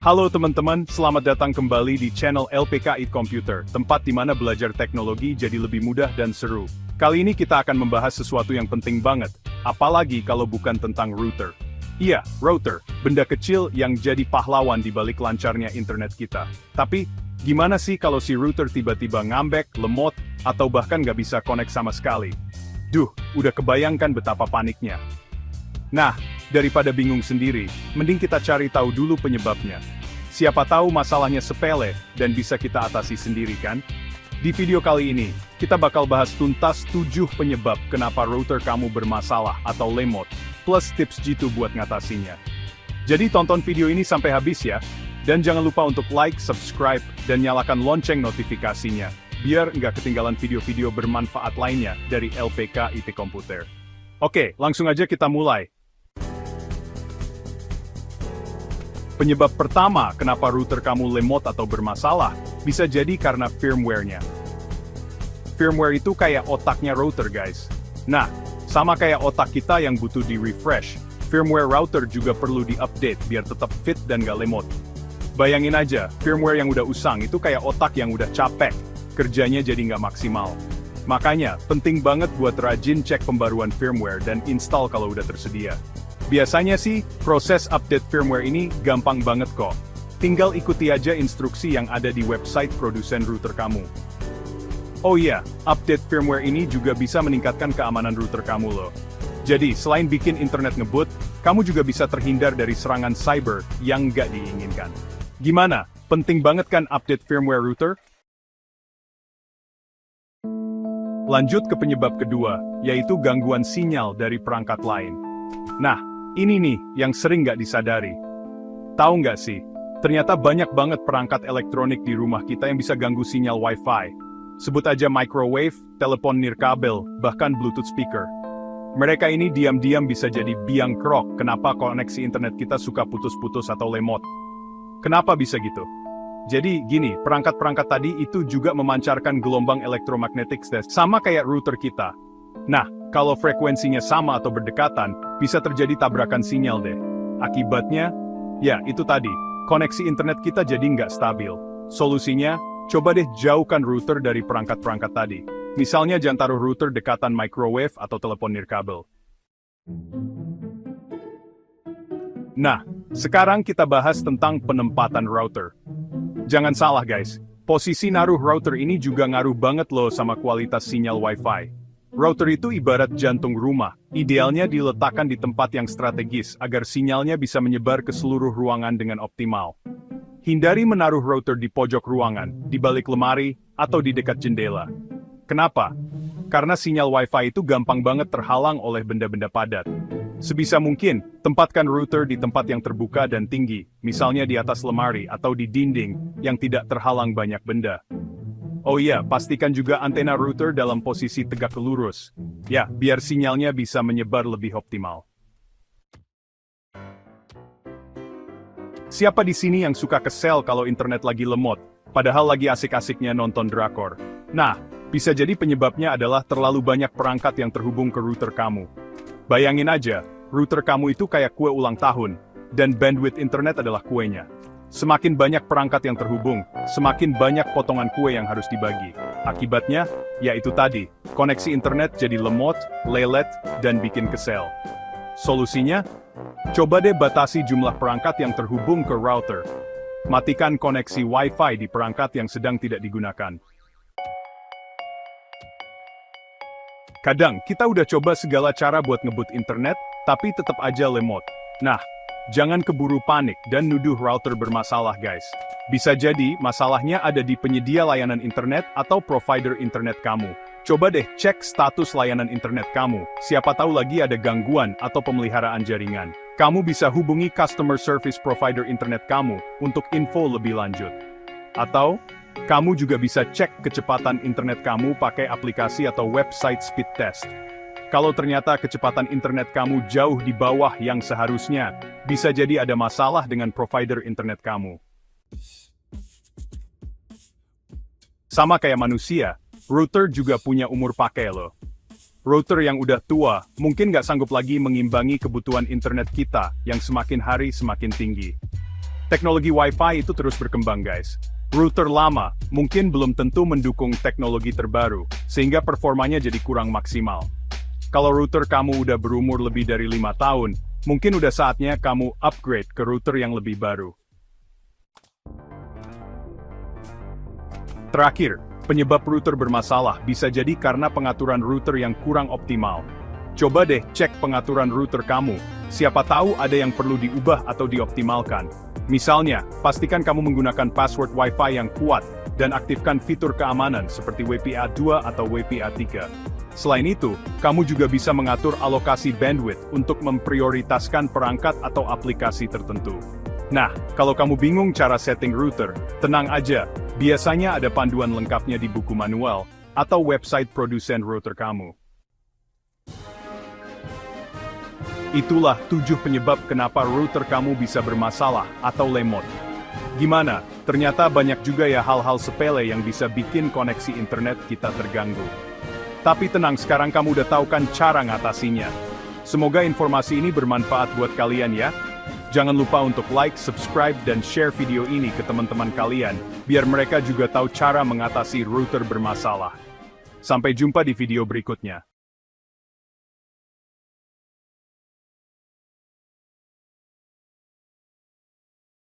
Halo teman-teman, selamat datang kembali di channel LPK It Computer, tempat di mana belajar teknologi jadi lebih mudah dan seru. Kali ini kita akan membahas sesuatu yang penting banget, apalagi kalau bukan tentang router. Iya, router, benda kecil yang jadi pahlawan di balik lancarnya internet kita. Tapi, gimana sih kalau si router tiba-tiba ngambek, lemot, atau bahkan nggak bisa connect sama sekali? Duh, udah kebayangkan betapa paniknya. Nah, daripada bingung sendiri, mending kita cari tahu dulu penyebabnya. Siapa tahu masalahnya sepele, dan bisa kita atasi sendiri kan? Di video kali ini, kita bakal bahas tuntas 7 penyebab kenapa router kamu bermasalah atau lemot, plus tips jitu buat ngatasinya. Jadi tonton video ini sampai habis ya, dan jangan lupa untuk like, subscribe, dan nyalakan lonceng notifikasinya, biar nggak ketinggalan video-video bermanfaat lainnya dari LPK IT Komputer. Oke, langsung aja kita mulai. Penyebab pertama kenapa router kamu lemot atau bermasalah, bisa jadi karena firmware-nya. Firmware itu kayak otaknya router guys. Nah, sama kayak otak kita yang butuh di-refresh, firmware router juga perlu di-update biar tetap fit dan gak lemot. Bayangin aja, firmware yang udah usang itu kayak otak yang udah capek, kerjanya jadi nggak maksimal. Makanya, penting banget buat rajin cek pembaruan firmware dan install kalau udah tersedia. Biasanya sih, proses update firmware ini gampang banget kok. Tinggal ikuti aja instruksi yang ada di website produsen router kamu. Oh iya, update firmware ini juga bisa meningkatkan keamanan router kamu loh. Jadi, selain bikin internet ngebut, kamu juga bisa terhindar dari serangan cyber yang nggak diinginkan. Gimana? Penting banget kan update firmware router? Lanjut ke penyebab kedua, yaitu gangguan sinyal dari perangkat lain. Nah, ini nih, yang sering nggak disadari. Tahu nggak sih, ternyata banyak banget perangkat elektronik di rumah kita yang bisa ganggu sinyal Wi-Fi. Sebut aja microwave, telepon nirkabel, bahkan Bluetooth speaker. Mereka ini diam-diam bisa jadi biang kerok kenapa koneksi internet kita suka putus-putus atau lemot. Kenapa bisa gitu? Jadi gini, perangkat-perangkat tadi itu juga memancarkan gelombang elektromagnetik sama kayak router kita. Nah, kalau frekuensinya sama atau berdekatan, bisa terjadi tabrakan sinyal deh. Akibatnya, ya itu tadi, koneksi internet kita jadi nggak stabil. Solusinya, coba deh jauhkan router dari perangkat-perangkat tadi. Misalnya jangan taruh router dekatan microwave atau telepon nirkabel. Nah, sekarang kita bahas tentang penempatan router. Jangan salah guys, posisi naruh router ini juga ngaruh banget loh sama kualitas sinyal Wi-Fi. Router itu ibarat jantung rumah, idealnya diletakkan di tempat yang strategis agar sinyalnya bisa menyebar ke seluruh ruangan dengan optimal. Hindari menaruh router di pojok ruangan, di balik lemari, atau di dekat jendela. Kenapa? Karena sinyal Wi-Fi itu gampang banget terhalang oleh benda-benda padat. Sebisa mungkin, tempatkan router di tempat yang terbuka dan tinggi, misalnya di atas lemari atau di dinding yang tidak terhalang banyak benda. Oh iya, pastikan juga antena router dalam posisi tegak lurus. Ya, biar sinyalnya bisa menyebar lebih optimal. Siapa di sini yang suka kesel kalau internet lagi lemot, padahal lagi asik-asiknya nonton drakor? Nah, bisa jadi penyebabnya adalah terlalu banyak perangkat yang terhubung ke router kamu. Bayangin aja, router kamu itu kayak kue ulang tahun, dan bandwidth internet adalah kuenya. Semakin banyak perangkat yang terhubung, semakin banyak potongan kue yang harus dibagi. Akibatnya, ya itu tadi, koneksi internet jadi lemot, lelet, dan bikin kesel. Solusinya? Coba deh batasi jumlah perangkat yang terhubung ke router. Matikan koneksi Wi-Fi di perangkat yang sedang tidak digunakan. Kadang, kita udah coba segala cara buat ngebut internet, tapi tetap aja lemot. Nah, jangan keburu panik dan nuduh router bermasalah guys. Bisa jadi masalahnya ada di penyedia layanan internet atau provider internet kamu. Coba deh cek status layanan internet kamu, siapa tahu lagi ada gangguan atau pemeliharaan jaringan. Kamu bisa hubungi customer service provider internet kamu untuk info lebih lanjut. Atau, kamu juga bisa cek kecepatan internet kamu pakai aplikasi atau website speed test. Kalau ternyata kecepatan internet kamu jauh di bawah yang seharusnya, bisa jadi ada masalah dengan provider internet kamu. Sama kayak manusia, router juga punya umur pakai loh. Router yang udah tua, mungkin nggak sanggup lagi mengimbangi kebutuhan internet kita yang semakin hari semakin tinggi. Teknologi Wi-Fi itu terus berkembang guys. Router lama mungkin belum tentu mendukung teknologi terbaru, sehingga performanya jadi kurang maksimal. Kalau router kamu udah berumur lebih dari 5 tahun, mungkin udah saatnya kamu upgrade ke router yang lebih baru. Terakhir, penyebab router bermasalah bisa jadi karena pengaturan router yang kurang optimal. Coba deh cek pengaturan router kamu, siapa tahu ada yang perlu diubah atau dioptimalkan. Misalnya, pastikan kamu menggunakan password Wi-Fi yang kuat, dan aktifkan fitur keamanan seperti WPA 2 atau WPA 3. Selain itu, kamu juga bisa mengatur alokasi bandwidth untuk memprioritaskan perangkat atau aplikasi tertentu. Nah, kalau kamu bingung cara setting router, tenang aja, biasanya ada panduan lengkapnya di buku manual, atau website produsen router kamu. Itulah 7 penyebab kenapa router kamu bisa bermasalah atau lemot. Gimana? Ternyata banyak juga ya hal-hal sepele yang bisa bikin koneksi internet kita terganggu. Tapi tenang, sekarang kamu udah tahu kan cara ngatasinya. Semoga informasi ini bermanfaat buat kalian ya. Jangan lupa untuk like, subscribe, dan share video ini ke teman-teman kalian, biar mereka juga tahu cara mengatasi router bermasalah. Sampai jumpa di video berikutnya.